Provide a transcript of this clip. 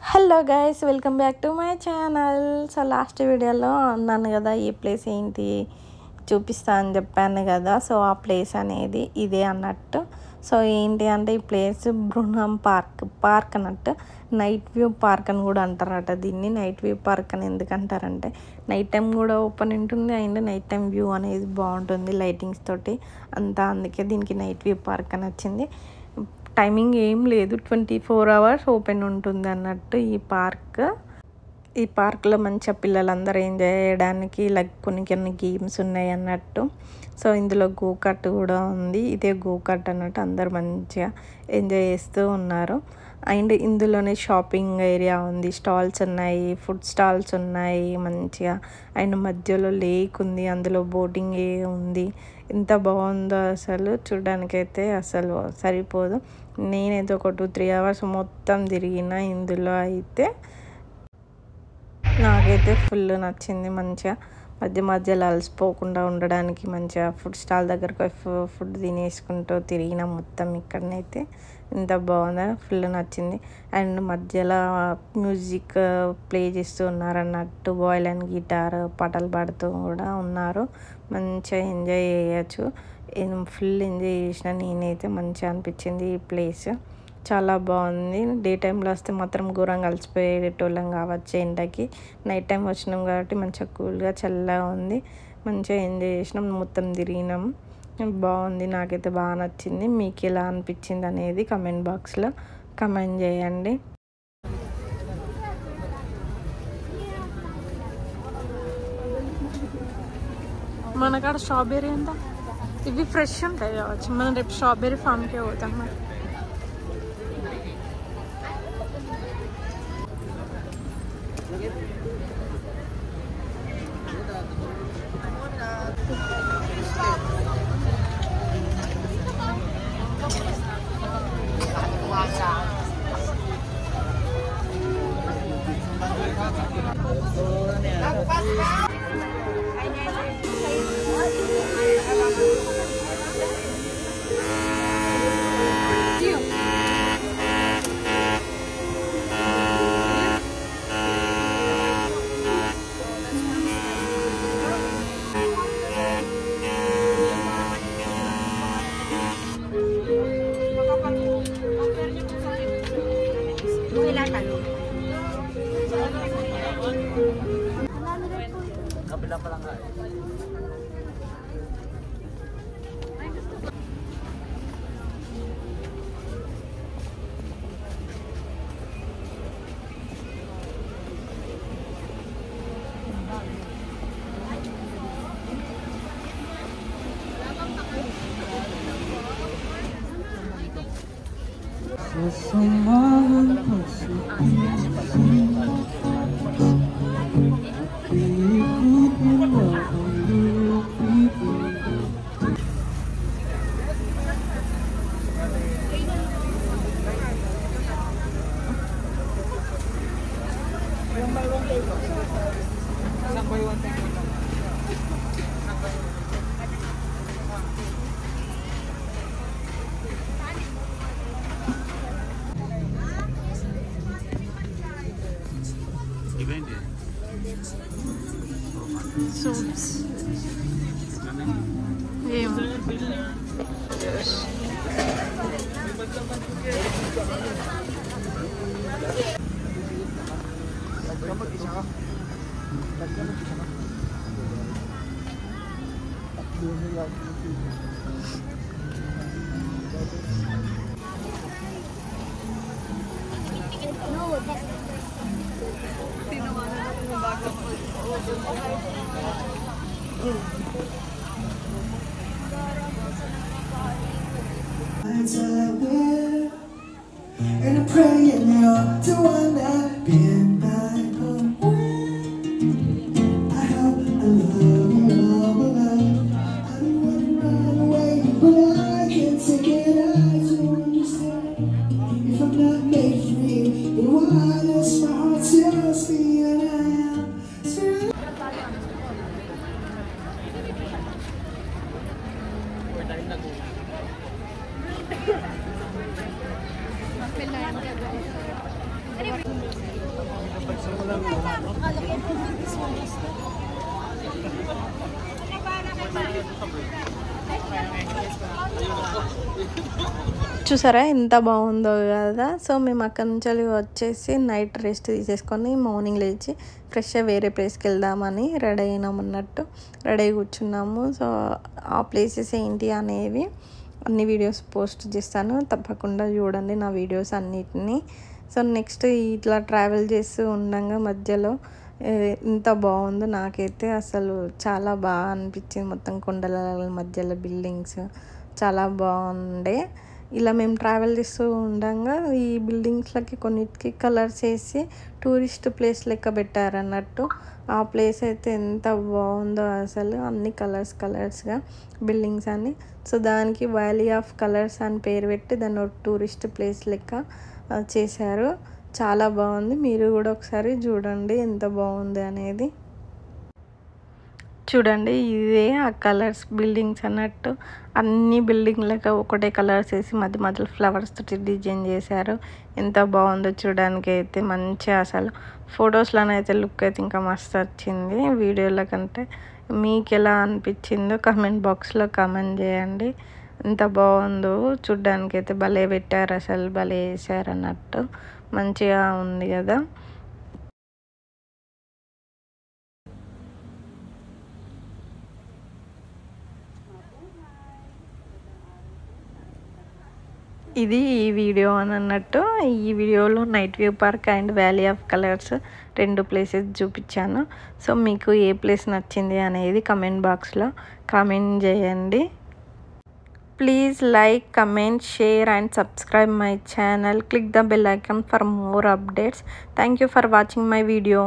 Hello guys, welcome back to my channel. So last వీడియోలో అన్నాను కదా ఈ ప్లేస్ ఏంటి చూపిస్తా అని చెప్పాను కదా. సో ఆ ప్లేస్ అనేది ఇదే అన్నట్టు. సో ఏంటి అంటే ఈ ప్లేస్ బృంగం పార్క్ అన్నట్టు. నైట్ వ్యూ పార్క్ అని కూడా అంటారట దీన్ని. నైట్ వ్యూ పార్క్ అని ఎందుకంటారంటే నైట్ టైం కూడా ఓపెన్ ఉంటుంది అండ్ నైట్ టైం వ్యూ అనేది బాగుంటుంది లైటింగ్స్ తోటి అంతా. అందుకే దీనికి నైట్ వ్యూ పార్క్ అని వచ్చింది. టైమింగ్ ఏం లేదు, 24 hours ఓపెన్ ఉంటుంది అన్నట్టు ఈ పార్క్. ఈ పార్క్లో మంచిగా పిల్లలందరూ ఎంజాయ్ చేయడానికి లైక్ కొన్ని గేమ్స్ ఉన్నాయి అన్నట్టు. సో ఇందులో గోకర్ట్ కూడా ఉంది. ఇదే గోకర్ట్ అన్నట్టు. అందరు మంచిగా ఎంజాయ్ చేస్తూ ఉన్నారు. అండ్ ఇందులోనే షాపింగ్ ఏరియా ఉంది, స్టాల్స్ ఉన్నాయి, ఫుడ్ స్టాల్స్ ఉన్నాయి మంచిగా. అండ్ మధ్యలో లేక్ ఉంది, అందులో బోటింగ్ ఉంది. ఎంత బాగుందో అసలు, చూడడానికైతే అసలు సరిపోదు. నేనైతే ఒక 2-3 hours మొత్తం తిరిగిన ఇందులో. అయితే నాకైతే ఫుల్ నచ్చింది. మంచిగా మధ్యలో అలసిపోకుండా ఉండడానికి మంచిగా ఫుడ్ స్టాల్ దగ్గరకు ఫుడ్ తినేసుకుంటూ తిరిగిన మొత్తం. ఇక్కడనైతే ఎంత బాగుందో, ఫుల్ నచ్చింది. అండ్ మధ్యలో మ్యూజిక్ ప్లే చేస్తూ ఉన్నారు అన్నట్టు. వయలిన్, గిటార్ పాటలు పాడుతూ కూడా ఉన్నారు. మంచిగా ఎంజాయ్ చేయొచ్చు. ఫుల్ ఎంజాయ్ చేసిన నేనైతే. మంచిగా అనిపించింది ఈ ప్లేస్, చాలా బాగుంది. డే టైంలో వస్తే మాత్రం ఘోరంగా అలసిపోయేటోళ్ళం కావచ్చు ఎండకి. నైట్ టైం వచ్చినాం కాబట్టి మంచిగా కూల్గా చల్లగా ఉంది. మంచిగా ఎంజాయ్ చేసినాం, మొత్తం తిరిగినాం. బాగుంది, నాకైతే బాగా నచ్చింది. మీకు ఎలా అనిపించింది అనేది కమెంట్ బాక్స్లో కమెంట్ చేయండి. మన కాడ స్ట్రాబెర్రీ ఎంత, ఇవి ఫ్రెష్ ఉంటాయి కావచ్చు. మనం రేపు స్ట్రాబెర్రీ ఫామ్కే పోతాం. మరి kabila pa lang nga. Soups. And I'm praying now to one that been by the way. I hope I love you all my life. I don't want to run away, but I can't take it. I don't understand if I'm not made for you. Then why does my heart tells me that I am? చూసారా ఎంత బాగుందో కదా. So మేము అక్కడి నుంచి వచ్చేసి night rest తీసేసుకొని morning లేచి ఫ్రెష్గా వేరే ప్లేస్కి వెళ్దామని రెడీ అయినాం అన్నట్టు రెడీ కూర్చున్నాము. సో ఆ ప్లేసెస్ ఏంటి అనేవి అన్ని వీడియోస్ పోస్ట్ చేస్తాను, తప్పకుండా చూడండి నా వీడియోస్ అన్నిటినీ. సో నెక్స్ట్ ఇట్లా ట్రావెల్ చేస్తూ ఉండగా మధ్యలో ఎంత బాగుందో నాకైతే అసలు చాలా బాగా అనిపించింది. మొత్తం కొండల మధ్యలో బిల్డింగ్స్ చాలా బాగుండే. ఇలా మేము ట్రావెల్ చేస్తూ ఉండగా ఈ బిల్డింగ్స్లకి కొన్నిటికి కలర్స్ వేసి టూరిస్ట్ ప్లేస్ లెక్క పెట్టారన్నట్టు. ఆ ప్లేస్ అయితే ఎంత బాగుందో అసలు, అన్ని కలర్స్గా బిల్డింగ్స్ అని. సో దానికి వ్యాలీ ఆఫ్ కలర్స్ అని పేరు పెట్టి దాన్ని ఒక టూరిస్ట్ ప్లేస్ లెక్క చేశారు. చాలా బాగుంది, మీరు కూడా ఒకసారి చూడండి ఎంత బాగుంది అనేది. చూడండి ఇదే ఆ కలర్స్ బిల్డింగ్స్ అన్నట్టు, అన్ని బిల్డింగ్లకు ఒకటే కలర్స్ వేసి మధ్య మధ్యలో ఫ్లవర్స్ తోటి డిజైన్ చేశారు. ఎంత బాగుందో చూడడానికి అయితే మంచిగా. అసలు ఫొటోస్లోనైతే లుక్ అయితే ఇంకా మస్తు వచ్చింది, వీడియోల కంటే. మీకు ఎలా అనిపించిందో కామెంట్ బాక్స్లో కామెంట్ చేయండి. ఎంత బాగుందో చూడ్డానికి అయితే, భలే పెట్టారు అసలు, భలే వేసారు అన్నట్టు, మంచిగా ఉంది కదా. ఇది ఈ వీడియో అని అన్నట్టు. ఈ వీడియోలో night view park and valley of colours రెండు ప్లేసెస్ చూపించాను. సో మీకు ఏ ప్లేస్ నచ్చింది అనేది కమెంట్ బాక్స్లో కామెంట్ చేయండి. Please like, comment, share and subscribe my channel. Click the bell icon for more updates. Thank you for watching my video.